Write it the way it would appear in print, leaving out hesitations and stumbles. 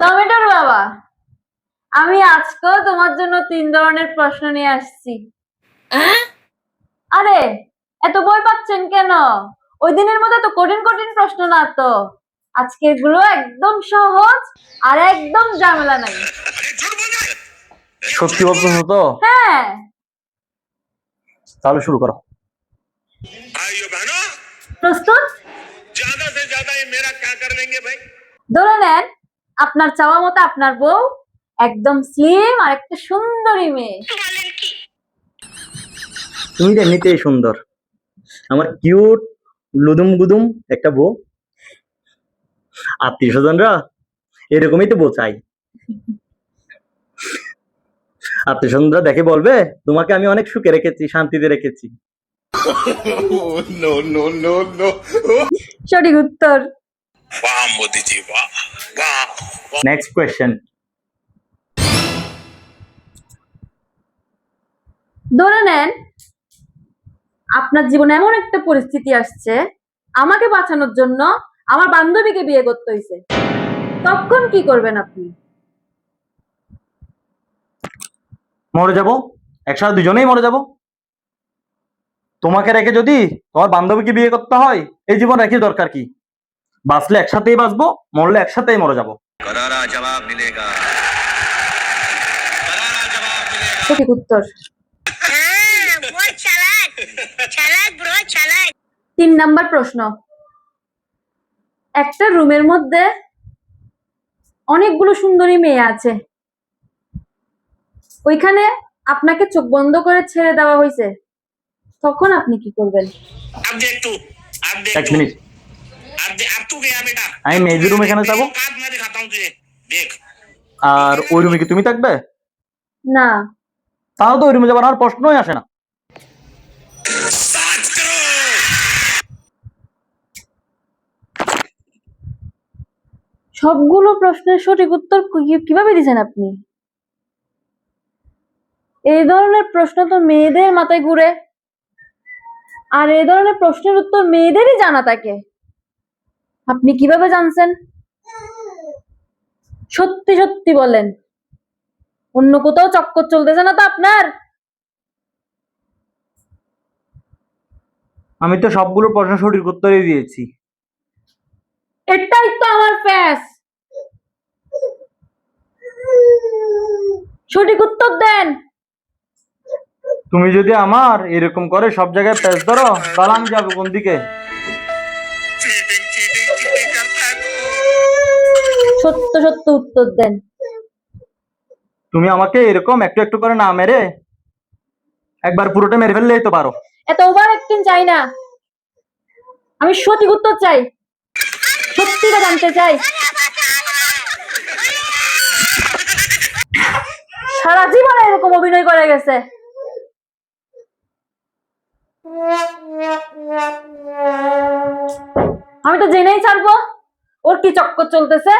টমেটোর বাবা, আমি আজকেও তোমার জন্য 3 ধরনের প্রশ্ন নিয়ে আসছি। আরে এত ভয় পাচ্ছেন কেন? ওই দিনের মতো তো কঠিন কঠিন প্রশ্ন না তো। আজকে এগুলো একদম সহজ আর একদম ঝামেলা নাই। সত্যি বলতেছো তো? হ্যাঁ, তাহলে শুরু করো। প্রস্তুত? ज्यादा से ज्यादा ये मेरा क्या कर लेंगे भाई? ধরে নেন আপনার চাওয়া মতো আপনার বউ একদম স্লিম আর একটা সুন্দরী মেয়ে। তুমি তো এমনিতেই সুন্দর, আমার কিউট লুদুম গুদুম একটা বউ। আত্মীয় স্বজনরা এরকমই তো বউ চাই। আত্মীয় স্বজনরা দেখে বলবে তোমাকে আমি অনেক সুখে রেখেছি, শান্তিতে রেখেছি। नो नो नो नो সঠিক উত্তর। वाह मोदी जी वाह वाह নেক্সট কোয়েশ্চেন। ধরে নেন আপনার জীবনে এমন একটা পরিস্থিতি আসছে, আমাকে বাঁচানোর জন্য আমার বান্ধবীকে বিয়ে করতে হয়েছে, তখন কি করবেন আপনি? মরে যাব, একসাথে দুজনেই মরে যাব। তোমাকে রেখে যদি তোমার বান্ধবীকে বিয়ে করতে হয়, এই জীবন রেখে দরকার কি? বাঁচলে একসাথেই বাঁচবো, মরলে একসাথেই মরে যাব। करारा जवाब मिलेगा करारा जवाब मिलेगा সঠিক উত্তর। बहुत चालाक चालाक ब्रो चालाक 3 নাম্বার প্রশ্ন। একটা রুমের মধ্যে অনেকগুলো সুন্দরী মেয়ে আছে, ওইখানে আপনাকে চোখ বন্ধ করে ছেড়ে দেওয়া হয়েছে, তখন আপনি কি করবেন? अब देख तू अब देख এক तू মিনিট, अब तू गया बेटा আমি মেয়েদের রুম এখানে যাবো, औकात मैं दिखाता हूँ तुझे देख আর ওই রুমে কি তুমি থাকবে? না, তাহলে তো ওই রুমে যাবার আর প্রশ্নই আসে না। 7 करोड़ সবগুলো প্রশ্নের সঠিক উত্তর কিভাবে দিয়েছেন আপনি? এই ধরনের প্রশ্ন তো মেয়েদের মাথায় ঘুরে, আর এই ধরনের প্রশ্নের উত্তর মেয়েদেরই জানা থাকে। আপনি কিভাবে জানছেন? সত্যি সত্যি বলেন, অন্য কোথাও চক্কর চলতেছে না তো আপনার? আমি তো সবগুলো প্রশ্ন সঠিক উত্তরই দিয়েছি। এটাই তো আমার ফ্যাস। সঠিক উত্তর দেন। তুমি যদি আমার এরকম করে সব জায়গায় প্যাচ ধরো, তাহলে আমি যাবো কোন দিকে? चीटिंग चीटिंग चीटिंग करता है तू সত্য সত্য উত্তর দেন। তুমি আমাকে এরকম একটু একটু করে না মেরে একবার পুরোটা মেরে ফেললেই তো পারো। এত ওভার অ্যাক্টিং চাই না, আমি সঠিক উত্তর চাই, সত্যিটা জানতে চাই। সারা জীবন এরকম অভিনয় করে গেছে। আমি তো জেনেই ছাড়বো ওর কি চক্কর চলতেছে।